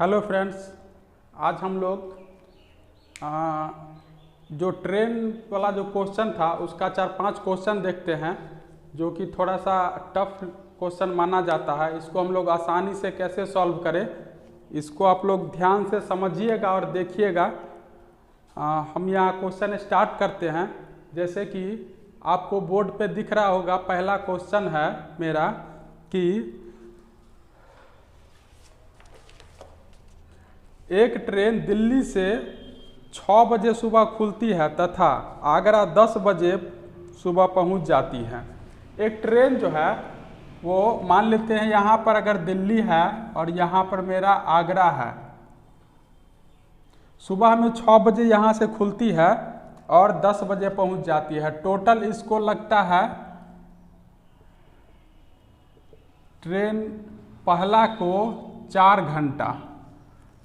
Hello friends, आज हम लोग जो ट्रेन वाला जो क्वेश्चन था उसका 4-5 क्वेश्चन देखते हैं, जो कि थोड़ा सा टफ क्वेश्चन माना जाता है। इसको हम लोग आसानी से कैसे सॉल्व करें, इसको आप लोग ध्यान से समझिएगा और देखिएगा। हम यहाँ क्वेश्चन स्टार्ट करते हैं। जैसे कि आपको बोर्ड पे दिख रहा होगा, पहला क्वेश्चन है मेरा कि एक ट्रेन दिल्ली से 6 बजे सुबह खुलती है तथा आगरा 10 बजे सुबह पहुंच जाती है। एक ट्रेन जो है वो मान लेते हैं यहाँ पर अगर दिल्ली है और यहाँ पर मेरा आगरा है। सुबह में 6 बजे यहाँ से खुलती है और 10 बजे पहुंच जाती है। टोटल इसको लगता है ट्रेन पहला को 4 घंटा,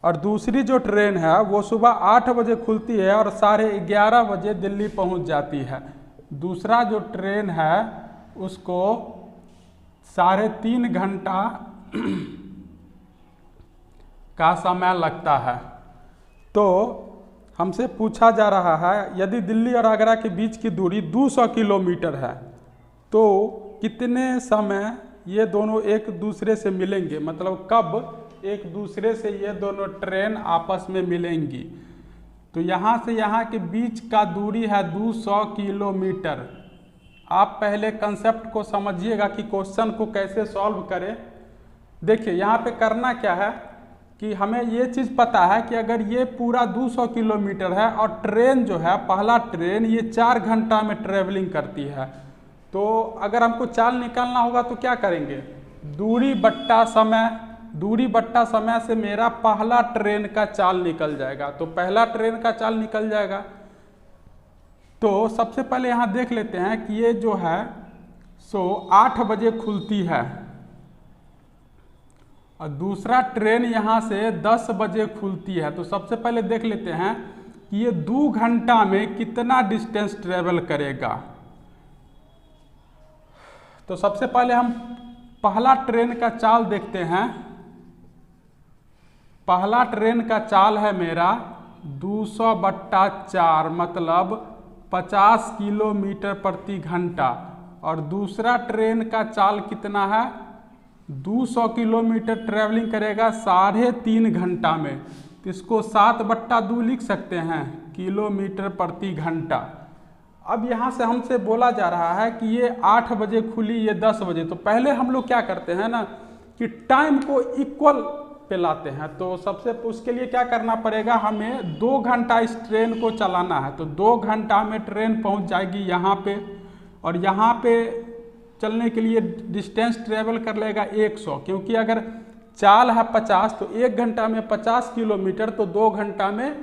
और दूसरी जो ट्रेन है वो सुबह 8 बजे खुलती है और 11:30 बजे दिल्ली पहुंच जाती है। दूसरा जो ट्रेन है उसको 3.5 घंटा का समय लगता है। तो हमसे पूछा जा रहा है, यदि दिल्ली और आगरा के बीच की दूरी 200 किलोमीटर है तो कितने समय ये दोनों एक दूसरे से मिलेंगे, मतलब कब एक दूसरे से ये दोनों ट्रेन आपस में मिलेंगी। तो यहाँ से यहाँ के बीच का दूरी है 200 किलोमीटर। आप पहले कंसेप्ट को समझिएगा कि क्वेश्चन को कैसे सॉल्व करें। देखिए यहाँ पे करना क्या है कि हमें ये चीज़ पता है कि अगर ये पूरा 200 किलोमीटर है और ट्रेन जो है पहला ट्रेन ये 4 घंटा में ट्रेवलिंग करती है, तो अगर हमको चाल निकालना होगा तो क्या करेंगे, दूरी बट्टा समय से मेरा पहला ट्रेन का चाल निकल जाएगा। तो पहला ट्रेन का चाल निकल जाएगा। तो सबसे पहले यहाँ देख लेते हैं कि ये जो है 8 बजे खुलती है और दूसरा ट्रेन यहाँ से 10 बजे खुलती है। तो सबसे पहले देख लेते हैं कि ये 2 घंटा में कितना डिस्टेंस ट्रेवल करेगा। तो सबसे पहले हम पहला ट्रेन का चाल देखते हैं। पहला ट्रेन का चाल है मेरा 200/4, मतलब 50 किलोमीटर प्रति घंटा, और दूसरा ट्रेन का चाल कितना है, 200 किलोमीटर ट्रेवलिंग करेगा 3.5 घंटा में। तो इसको 7/2 लिख सकते हैं, किलोमीटर प्रति घंटा। अब यहाँ से हमसे बोला जा रहा है कि ये 8 बजे खुली, ये 10 बजे। तो पहले हम लोग क्या करते हैं ना कि टाइम को इक्वल पे लाते हैं। तो सबसे उसके लिए क्या करना पड़ेगा, हमें 2 घंटा इस ट्रेन को चलाना है। तो 2 घंटा में ट्रेन पहुंच जाएगी यहाँ पे, और यहाँ पे चलने के लिए डिस्टेंस ट्रेवल कर लेगा 100, क्योंकि अगर चाल है 50 तो 1 घंटा में 50 किलोमीटर, तो 2 घंटा में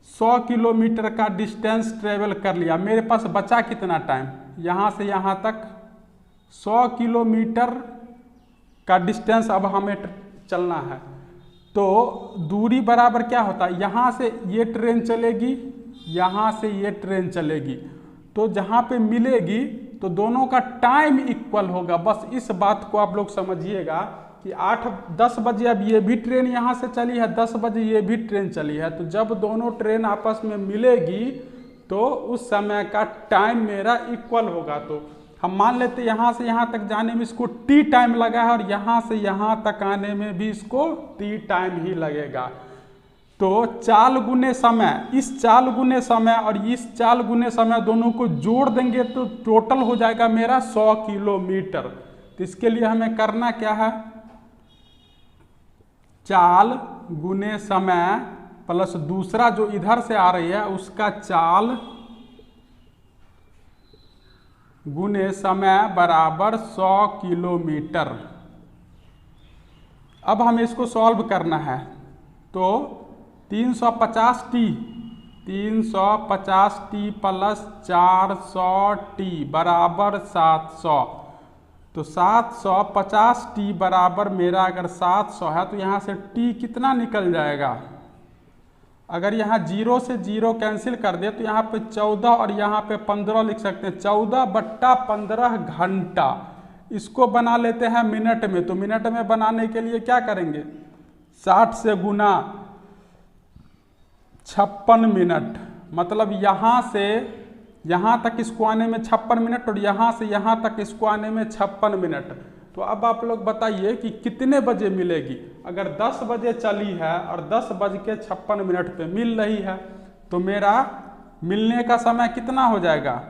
100 किलोमीटर का डिस्टेंस ट्रेवल कर लिया। मेरे पास बचा कितना टाइम, यहाँ से यहाँ तक 100 किलोमीटर का डिस्टेंस अब हमें चलना है। तो दूरी बराबर क्या होता है, यहाँ से ये ट्रेन चलेगी, यहाँ से ये ट्रेन चलेगी, तो जहाँ पे मिलेगी तो दोनों का टाइम इक्वल होगा। बस इस बात को आप लोग समझिएगा कि 8-10 बजे अब ये भी ट्रेन यहाँ से चली है, 10 बजे ये भी ट्रेन चली है। तो जब दोनों ट्रेन आपस में मिलेगी तो उस समय का टाइम मेरा इक्वल होगा। तो हम मान लेते हैं यहाँ से यहाँ तक जाने में इसको टी टाइम लगा है, और यहाँ से यहाँ तक आने में भी इसको टी टाइम ही लगेगा। तो चाल गुने समय, इस चाल गुने समय और इस चाल गुने समय दोनों को जोड़ देंगे तो टोटल हो जाएगा मेरा 100 किलोमीटर। तो इसके लिए हमें करना क्या है, चाल गुने समय प्लस दूसरा जो इधर से आ रही है उसका चाल गुने समय बराबर 100 किलोमीटर। अब हमें इसको सॉल्व करना है। तो 350t प्लस 400t बराबर 700। तो 750t बराबर मेरा अगर 700 है तो यहाँ से t कितना निकल जाएगा, अगर यहाँ 0 से 0 कैंसिल कर दे तो यहाँ पे 14 और यहाँ पे 15 लिख सकते हैं। 14/15 घंटा। इसको बना लेते हैं मिनट में। तो मिनट में बनाने के लिए क्या करेंगे, 60 से गुना 56 मिनट, मतलब यहाँ से यहाँ तक इसको आने में 56 मिनट और यहाँ से यहाँ तक इसको आने में 56 मिनट। तो अब आप लोग बताइए कि कितने बजे मिलेगी। अगर 10 बजे चली है और 10:56 पे मिल रही है तो मेरा मिलने का समय कितना हो जाएगा।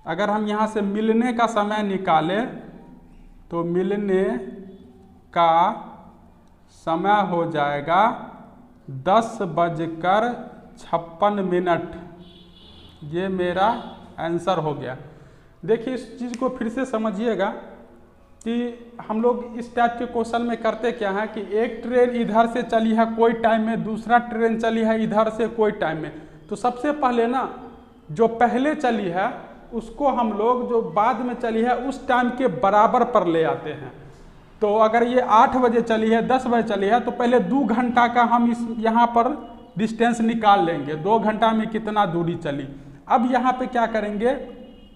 अगर हम यहाँ से मिलने का समय निकालें तो मिलने का समय हो जाएगा 10:56। ये मेरा आंसर हो गया। देखिए इस चीज़ को फिर से समझिएगा कि हम लोग इस टाइप के क्वेश्चन में करते क्या है कि एक ट्रेन इधर से चली है कोई टाइम में, दूसरा ट्रेन चली है इधर से कोई टाइम में। तो सबसे पहले ना जो पहले चली है उसको हम लोग जो बाद में चली है उस टाइम के बराबर पर ले आते हैं। तो अगर ये 8 बजे चली है 10 बजे चली है तो पहले 2 घंटा का हम इस यहाँ पर डिस्टेंस निकाल लेंगे, 2 घंटा में कितना दूरी चली। अब यहाँ पे क्या करेंगे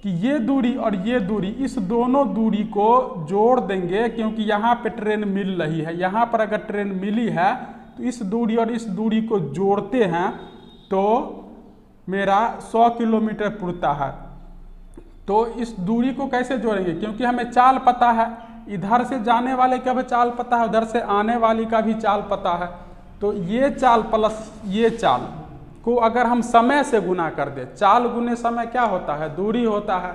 कि ये दूरी और ये दूरी, इस दोनों दूरी को जोड़ देंगे, क्योंकि यहाँ पे ट्रेन मिल रही है। यहाँ पर अगर ट्रेन मिली है तो इस दूरी और इस दूरी को जोड़ते हैं तो मेरा 100 किलोमीटर पुरता है। तो इस दूरी को कैसे जोड़ेंगे, क्योंकि हमें चाल पता है, इधर से जाने वाले का भी चाल पता है, उधर से आने वाली का भी चाल पता है। तो ये चाल प्लस ये चाल को अगर हम समय से गुना कर दे, चाल गुने समय क्या होता है, दूरी होता है।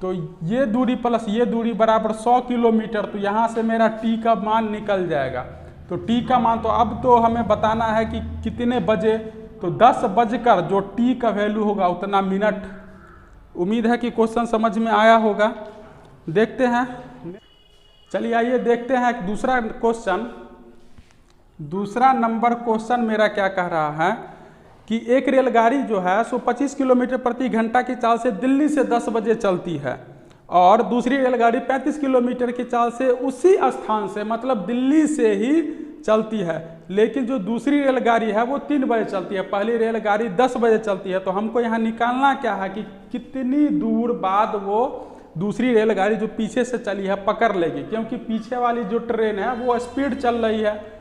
तो ये दूरी प्लस ये दूरी बराबर 100 किलोमीटर। तो यहाँ से मेरा टी का मान निकल जाएगा। तो टी का मान, तो अब तो हमें बताना है कि कितने बजे। तो 10 बजकर जो टी का वैल्यू होगा उतना मिनट। उम्मीद है कि क्वेश्चन समझ में आया होगा। देखते हैं, चलिए आइए देखते हैं दूसरा क्वेश्चन। दूसरा नंबर क्वेश्चन मेरा क्या कह रहा है कि एक रेलगाड़ी जो है 125 किलोमीटर प्रति घंटा की चाल से दिल्ली से 10 बजे चलती है और दूसरी रेलगाड़ी 35 किलोमीटर की चाल से उसी स्थान से, मतलब दिल्ली से ही चलती है। लेकिन जो दूसरी रेलगाड़ी है वो 3 बजे चलती है, पहली रेलगाड़ी 10 बजे चलती है। तो हमको यहाँ निकालना क्या है कि कितनी दूर बाद वो दूसरी रेलगाड़ी जो पीछे से चली है पकड़ लेगी, क्योंकि पीछे वाली जो ट्रेन है वो स्पीड चल रही है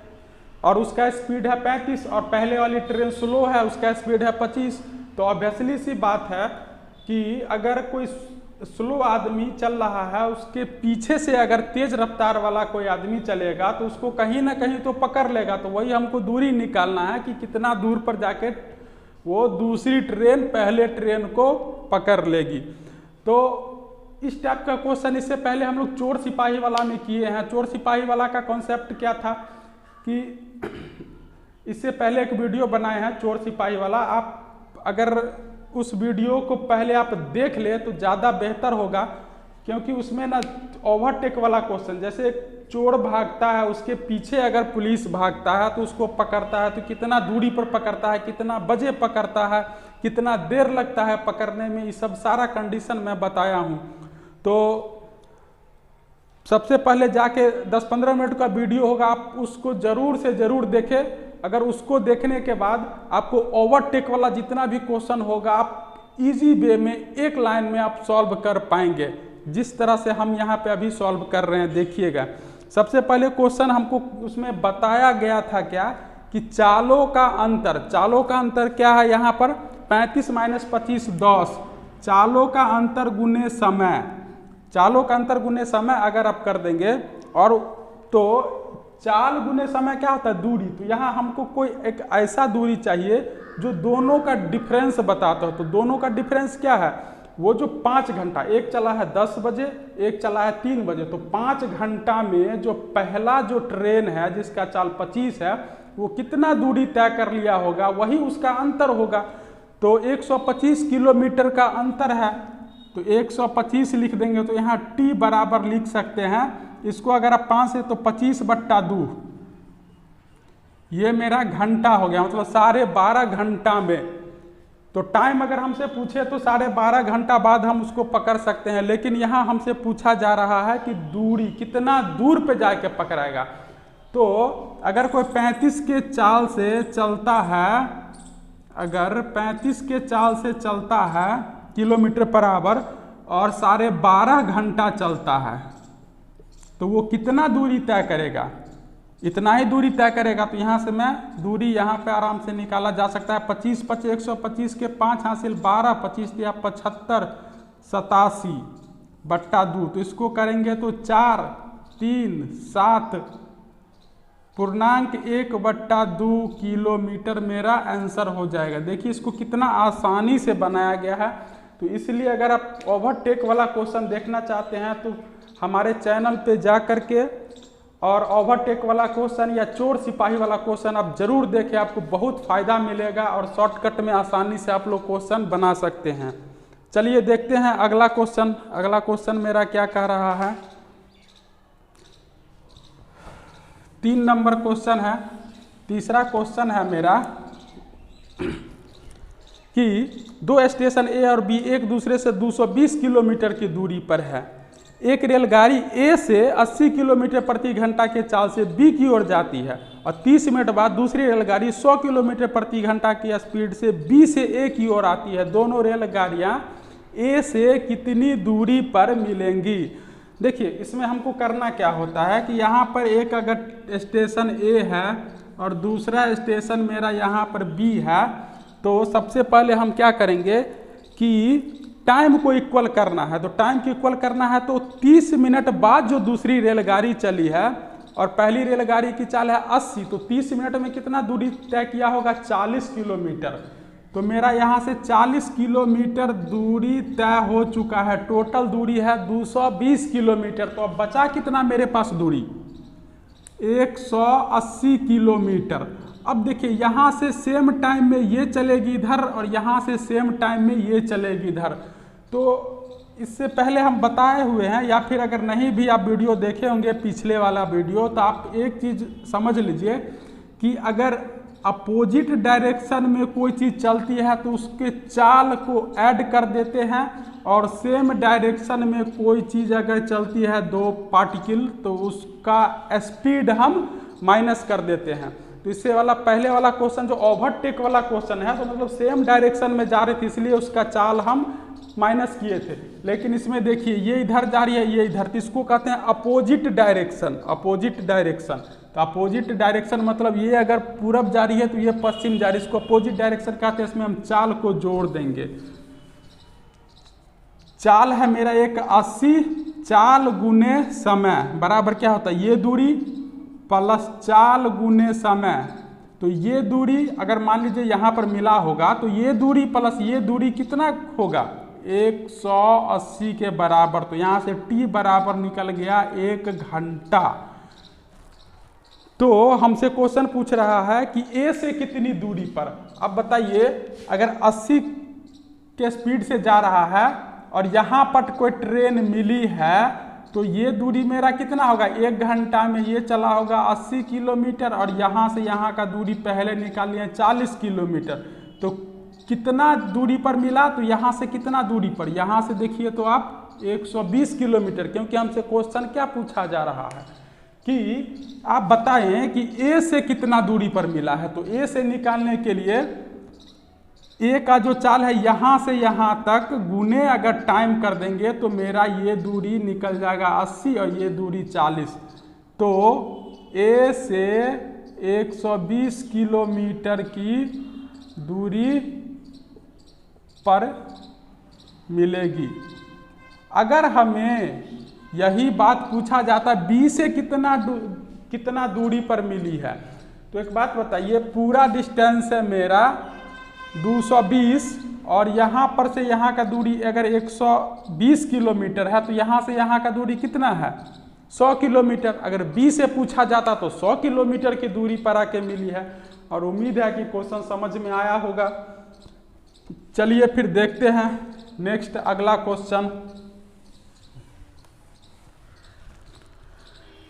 और उसका स्पीड है 35 और पहले वाली ट्रेन स्लो है, उसका स्पीड है 25। तो ऑब्वियसली सी बात है कि अगर कोई स्लो आदमी चल रहा है, उसके पीछे से अगर तेज रफ्तार वाला कोई आदमी चलेगा तो उसको कहीं ना कहीं तो पकड़ लेगा। तो वही हमको दूरी निकालना है कि कितना दूर पर जाके वो दूसरी ट्रेन पहले ट्रेन को पकड़ लेगी। तो इस टाइप का क्वेश्चन इससे पहले हम लोग चोर सिपाही वाला में किए हैं। चोर सिपाही वाला का कॉन्सेप्ट क्या था कि इससे पहले एक वीडियो बनाए हैं चोर सिपाही वाला। आप अगर उस वीडियो को पहले आप देख ले तो ज़्यादा बेहतर होगा, क्योंकि उसमें ना ओवरटेक वाला क्वेश्चन, जैसे चोर भागता है उसके पीछे अगर पुलिस भागता है तो उसको पकड़ता है तो कितना दूरी पर पकड़ता है, कितना बजे पकड़ता है, कितना देर लगता है पकड़ने में, ये सब सारा कंडीशन मैं बताया हूँ। तो सबसे पहले जाके 10-15 मिनट का वीडियो होगा, आप उसको ज़रूर से ज़रूर देखें। अगर उसको देखने के बाद आपको ओवरटेक वाला जितना भी क्वेश्चन होगा आप इजी वे में एक लाइन में आप सॉल्व कर पाएंगे, जिस तरह से हम यहाँ पे अभी सॉल्व कर रहे हैं। देखिएगा, सबसे पहले क्वेश्चन हमको उसमें बताया गया था क्या कि चालों का अंतर क्या है यहाँ पर 35 - 25 10। चालों का अंतर गुने समय, चालों का अंतर गुने समय अगर आप कर देंगे, और तो चाल गुने समय क्या होता है, दूरी। तो यहाँ हमको कोई एक ऐसा दूरी चाहिए जो दोनों का डिफरेंस बताता हो। तो दोनों का डिफरेंस क्या है, वो जो 5 घंटा, एक चला है 10 बजे, एक चला है 3 बजे। तो 5 घंटा में जो पहला जो ट्रेन है जिसका चाल 25 है वो कितना दूरी तय कर लिया होगा, वही उसका अंतर होगा। तो 125 किलोमीटर का अंतर है, तो 125 लिख देंगे। तो यहाँ t बराबर लिख सकते हैं, इसको अगर आप 5 से तो 25/2, ये मेरा घंटा हो गया, मतलब 12.5 घंटा में। तो टाइम अगर हमसे पूछे तो 12.5 घंटा बाद हम उसको पकड़ सकते हैं, लेकिन यहाँ हमसे पूछा जा रहा है कि दूरी कितना दूर पे जाके पकड़ाएगा। तो अगर कोई 35 के चाल से चलता है, अगर 35 के चाल से चलता है किलोमीटर पर आवर और 12.5 घंटा चलता है, तो वो कितना दूरी तय करेगा। इतना ही दूरी तय करेगा। तो यहाँ से मैं दूरी यहाँ पे आराम से निकाला जा सकता है। 25 25 125 के 5 हासिल 12, 25 या 75, 87 बट्टा 2। तो इसको करेंगे तो 4 3 7 पूर्णांक 1/2 किलोमीटर मेरा आंसर हो जाएगा। देखिए इसको कितना आसानी से बनाया गया है। तो इसलिए अगर आप ओवरटेक वाला क्वेश्चन देखना चाहते हैं तो हमारे चैनल पे जा कर के और ओवरटेक वाला क्वेश्चन या चोर सिपाही वाला क्वेश्चन आप जरूर देखें, आपको बहुत फ़ायदा मिलेगा और शॉर्टकट में आसानी से आप लोग क्वेश्चन बना सकते हैं। चलिए देखते हैं अगला क्वेश्चन। अगला क्वेश्चन मेरा क्या कह रहा है, 3 नंबर क्वेश्चन है। तीसरा क्वेश्चन है मेरा कि 2 स्टेशन ए और बी एक दूसरे से 220 किलोमीटर की दूरी पर है। एक रेलगाड़ी ए से 80 किलोमीटर प्रति घंटा के चाल से बी की ओर जाती है और 30 मिनट बाद दूसरी रेलगाड़ी 100 किलोमीटर प्रति घंटा की स्पीड से बी से ए की ओर आती है। दोनों रेलगाड़ियां ए से कितनी दूरी पर मिलेंगी। देखिए इसमें हमको करना क्या होता है कि यहाँ पर एक अगर स्टेशन ए है और दूसरा स्टेशन मेरा यहाँ पर बी है, तो सबसे पहले हम क्या करेंगे कि टाइम को इक्वल करना है। तो टाइम को इक्वल करना है तो 30 मिनट बाद जो दूसरी रेलगाड़ी चली है और पहली रेलगाड़ी की चाल है 80, तो 30 मिनट में कितना दूरी तय किया होगा, 40 किलोमीटर। तो मेरा यहाँ से 40 किलोमीटर दूरी तय हो चुका है। टोटल दूरी है 220 किलोमीटर। तो अब बचा कितना मेरे पास दूरी, 180 किलोमीटर। अब देखिए यहाँ से सेम टाइम में ये चलेगी इधर और यहाँ से सेम टाइम में ये चलेगी इधर। तो इससे पहले हम बताए हुए हैं, या फिर अगर नहीं भी आप वीडियो देखे होंगे पिछले वाला वीडियो, तो आप एक चीज़ समझ लीजिए कि अगर अपोजिट डायरेक्शन में कोई चीज़ चलती है तो उसके चाल को ऐड कर देते हैं, और सेम डायरेक्शन में कोई चीज़ अगर चलती है 2 पार्टिकल तो उसका स्पीड हम माइनस कर देते हैं। तो इससे वाला पहले वाला क्वेश्चन जो ओवरटेक वाला क्वेश्चन है, तो मतलब सेम डायरेक्शन में जा रही थी इसलिए उसका चाल हम माइनस किए थे। लेकिन इसमें देखिए ये इधर जा रही है, ये इधर, तो इसको कहते हैं अपोजिट डायरेक्शन। अपोजिट डायरेक्शन, तो अपोजिट डायरेक्शन मतलब ये अगर पूरब जा रही है तो ये पश्चिम जा रही है, इसको अपोजिट डायरेक्शन कहते हैं। इसमें हम चाल को जोड़ देंगे। चाल है मेरा एक 80, चाल गुने समय बराबर क्या होता है, ये दूरी प्लस चाल गुने समय। तो ये दूरी अगर मान लीजिए यहाँ पर मिला होगा तो ये दूरी प्लस ये दूरी कितना होगा, 180 के बराबर। तो यहाँ से t बराबर निकल गया 1 घंटा। तो हमसे क्वेश्चन पूछ रहा है कि A से कितनी दूरी पर। अब बताइए अगर 80 के स्पीड से जा रहा है और यहाँ पर कोई ट्रेन मिली है तो ये दूरी मेरा कितना होगा, 1 घंटा में ये चला होगा 80 किलोमीटर, और यहाँ से यहाँ का दूरी पहले निकाल लिया 40 किलोमीटर। तो कितना दूरी पर मिला, तो यहाँ से कितना दूरी पर, यहाँ से देखिए तो आप 120 किलोमीटर। क्योंकि हमसे क्वेश्चन क्या पूछा जा रहा है कि आप बताएं कि ए से कितना दूरी पर मिला है। तो ए से निकालने के लिए ए का जो चाल है यहाँ से यहाँ तक गुने अगर टाइम कर देंगे तो मेरा ये दूरी निकल जाएगा 80 और ये दूरी 40। तो ए से 120 किलोमीटर की दूरी पर मिलेगी। अगर हमें यही बात पूछा जाता बी से कितना दूरी पर मिली है, तो एक बात बताइए, पूरा डिस्टेंस है मेरा 220 और यहाँ पर से यहाँ का दूरी अगर 120 किलोमीटर है तो यहाँ से यहाँ का दूरी कितना है, 100 किलोमीटर। अगर बी से पूछा जाता तो 100 किलोमीटर की दूरी पर आके मिली है। और उम्मीद है कि क्वेश्चन समझ में आया होगा। चलिए फिर देखते हैं नेक्स्ट अगला क्वेश्चन।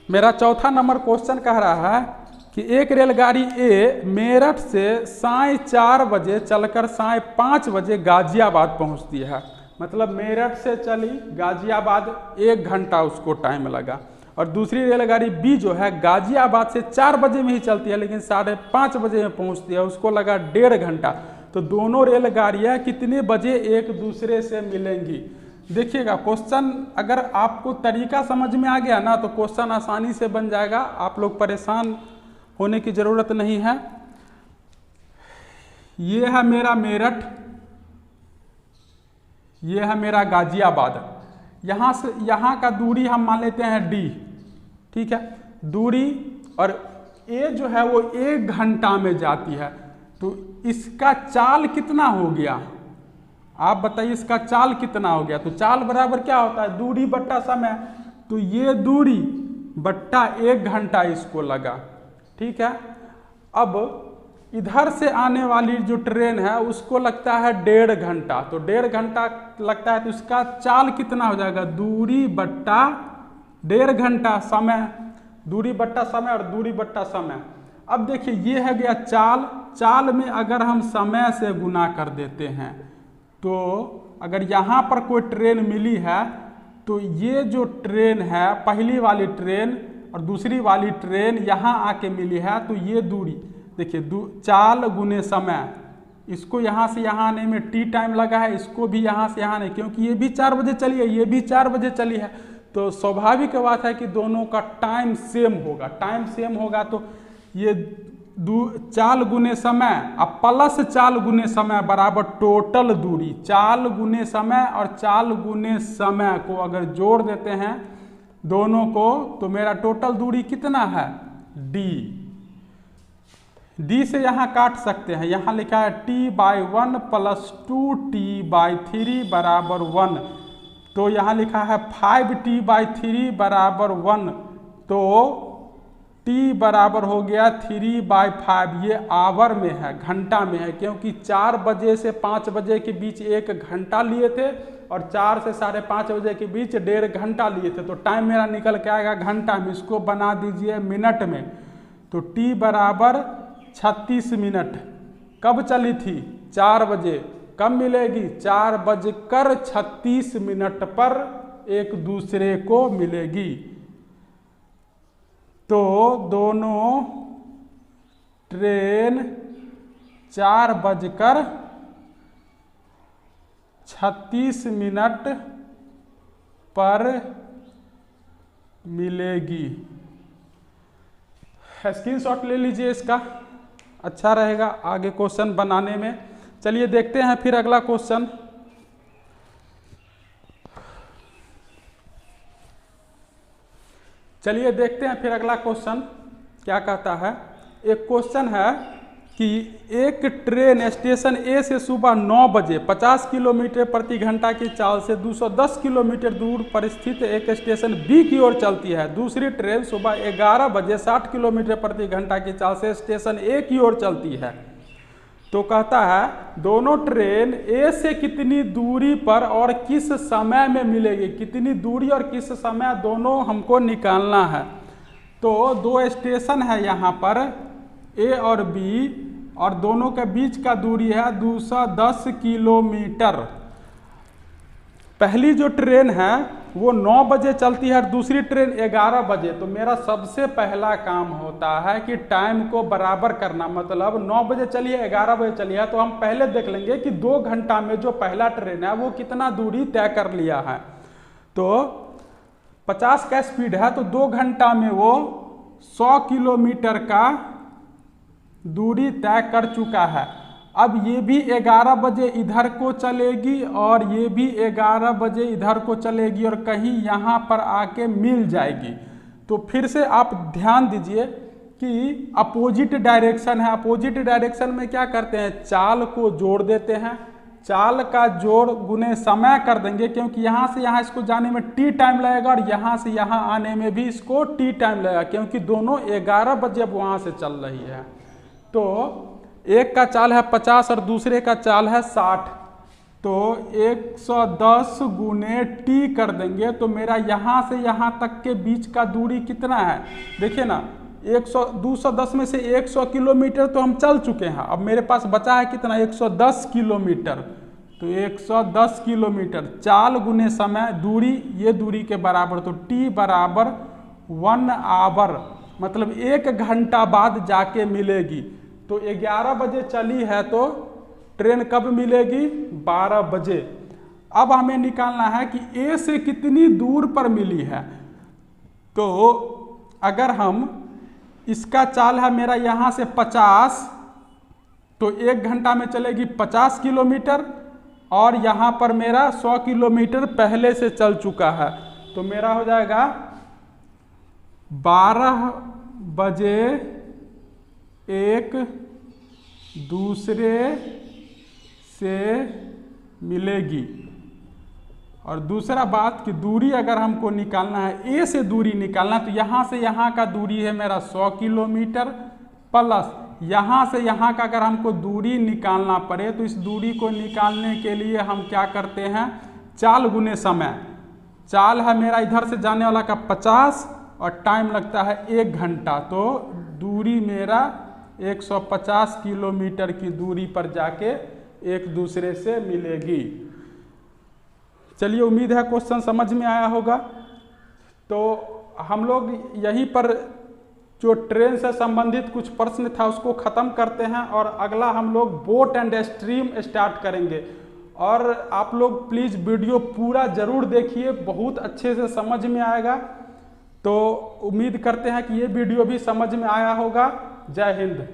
मेरा चौथा नंबर क्वेश्चन कह रहा है कि एक रेलगाड़ी ए मेरठ से 4:30 बजे चलकर 5:30 बजे गाजियाबाद पहुंचती है। मतलब मेरठ से चली गाजियाबाद 1 घंटा उसको टाइम लगा। और दूसरी रेलगाड़ी बी जो है गाजियाबाद से 4 बजे में ही चलती है लेकिन 5:30 बजे में पहुंचती है, उसको लगा 1.5 घंटा। तो दोनों रेलगाड़ियां कितने बजे एक दूसरे से मिलेंगी। देखिएगा क्वेश्चन अगर आपको तरीका समझ में आ गया ना तो क्वेश्चन आसानी से बन जाएगा, आप लोग परेशान होने की ज़रूरत नहीं है। ये है मेरा मेरठ, ये है मेरा गाजियाबाद, यहाँ से यहाँ का दूरी हम मान लेते हैं d, ठीक है दूरी, और ये जो है वो 1 घंटा में जाती है, तो इसका चाल कितना हो गया आप बताइए, इसका चाल कितना हो गया। तो चाल बराबर क्या होता है, दूरी बट्टा समय, तो ये दूरी बट्टा 1 घंटा इसको लगा, ठीक है। अब इधर से आने वाली जो ट्रेन है उसको लगता है 1.5 घंटा, तो 1.5 घंटा लगता है, तो इसका चाल कितना हो जाएगा, दूरी बट्टा 1.5 घंटा समय, दूरी बट्टा समय और दूरी बट्टा समय। अब देखिए ये है गया चाल, चाल में अगर हम समय से गुना कर देते हैं तो अगर यहाँ पर कोई ट्रेन मिली है तो ये जो ट्रेन है पहली वाली ट्रेन और दूसरी वाली ट्रेन यहाँ आके मिली है, तो ये दूरी देखिए चाल गुने समय, इसको यहाँ से यहाँ आने में टी टाइम लगा है, इसको भी यहाँ से यहाँ नहीं, क्योंकि ये भी 4 बजे चली है, ये भी 4 बजे चली है, तो स्वाभाविक बात है कि दोनों का टाइम सेम होगा। टाइम सेम होगा तो ये चाल गुने समय अब प्लस चाल गुने समय बराबर टोटल दूरी, चाल गुने समय और चाल गुने समय को अगर जोड़ देते हैं दोनों को तो मेरा टोटल दूरी कितना है d। d से यहाँ काट सकते हैं, यहाँ लिखा है t/1 + 2t/3 बराबर 1, तो यहाँ लिखा है 5t/3 बराबर 1, तो t बराबर हो गया 3/5, ये आवर में है, घंटा में है, क्योंकि 4 बजे से 5 बजे के बीच 1 घंटा लिए थे और 4 से 5:30 बजे के बीच 1.5 घंटा लिए थे, तो टाइम मेरा निकल के आएगा घंटा में। इसको बना दीजिए मिनट में, तो t बराबर 36 मिनट। कब चली थी, 4 बजे, कब मिलेगी, 4:36 पर एक दूसरे को मिलेगी। तो दोनों ट्रेन 4:36 पर मिलेगी। स्क्रीनशॉट ले लीजिए इसका, अच्छा रहेगा आगे क्वेश्चन बनाने में। चलिए देखते हैं फिर अगला क्वेश्चन। चलिए देखते हैं फिर अगला क्वेश्चन क्या कहता है। एक क्वेश्चन है कि एक ट्रेन स्टेशन ए से सुबह 9 बजे 50 किलोमीटर प्रति घंटा की चाल से 210 किलोमीटर दूर पर स्थित एक स्टेशन बी की ओर चलती है। दूसरी ट्रेन सुबह 11 बजे 60 किलोमीटर प्रति घंटा की चाल से स्टेशन ए की ओर चलती है। तो कहता है दोनों ट्रेन ए से कितनी दूरी पर और किस समय में मिलेगी, कितनी दूरी और किस समय दोनों हमको निकालना है। तो 2 स्टेशन है यहाँ पर ए और बी, और दोनों के बीच का दूरी है 210 किलोमीटर। पहली जो ट्रेन है वो 9 बजे चलती है और दूसरी ट्रेन 11 बजे। तो मेरा सबसे पहला काम होता है कि टाइम को बराबर करना, मतलब 9 बजे चली है 11 बजे चली है, तो हम पहले देख लेंगे कि 2 घंटा में जो पहला ट्रेन है वो कितना दूरी तय कर लिया है। तो 50 का स्पीड है तो 2 घंटा में वो 100 किलोमीटर का दूरी तय कर चुका है। अब ये भी 11 बजे इधर को चलेगी और ये भी 11 बजे इधर को चलेगी और कहीं यहाँ पर आके मिल जाएगी। तो फिर से आप ध्यान दीजिए कि अपोजिट डायरेक्शन है। अपोजिट डायरेक्शन में क्या करते हैं, चाल को जोड़ देते हैं, चाल का जोड़ गुने समय कर देंगे, क्योंकि यहाँ से यहाँ इसको जाने में टी टाइम लगेगा और यहाँ से यहाँ आने में भी इसको टी टाइम लगेगा, क्योंकि दोनों 11 बजे अब वहाँ से चल रही है। तो एक का चाल है 50 और दूसरे का चाल है 60, तो 110 गुने टी कर देंगे तो मेरा यहाँ से यहाँ तक के बीच का दूरी कितना है। देखिए ना 210 में से 100 किलोमीटर तो हम चल चुके हैं, अब मेरे पास बचा है कितना 110 किलोमीटर। तो 110 किलोमीटर चाल गुने समय दूरी, ये दूरी के बराबर, तो टी बराबर 1 आवर, मतलब 1 घंटा बाद जाके मिलेगी। तो 11 बजे चली है तो ट्रेन कब मिलेगी, 12 बजे। अब हमें निकालना है कि ए से कितनी दूर पर मिली है। तो अगर हम इसका चाल है मेरा यहाँ से 50, तो 1 घंटा में चलेगी 50 किलोमीटर, और यहाँ पर मेरा 100 किलोमीटर पहले से चल चुका है। तो मेरा हो जाएगा 12 बजे एक दूसरे से मिलेगी। और दूसरा बात कि दूरी अगर हमको निकालना है, ए से दूरी निकालना है, तो यहाँ से यहाँ का दूरी है मेरा 100 किलोमीटर, प्लस यहाँ से यहाँ का अगर हमको दूरी निकालना पड़े तो इस दूरी को निकालने के लिए हम क्या करते हैं, चाल गुने समय। चाल है मेरा इधर से जाने वाला का 50 और टाइम लगता है 1 घंटा, तो दूरी मेरा 150 किलोमीटर की दूरी पर जाके एक दूसरे से मिलेगी। चलिए, उम्मीद है क्वेश्चन समझ में आया होगा। तो हम लोग यहीं पर जो ट्रेन से संबंधित कुछ प्रश्न था उसको ख़त्म करते हैं, और अगला हम लोग बोट एंड स्ट्रीम स्टार्ट करेंगे। और आप लोग प्लीज़ वीडियो पूरा ज़रूर देखिए, बहुत अच्छे से समझ में आएगा। तो उम्मीद करते हैं कि ये वीडियो भी समझ में आया होगा। जय हिंद।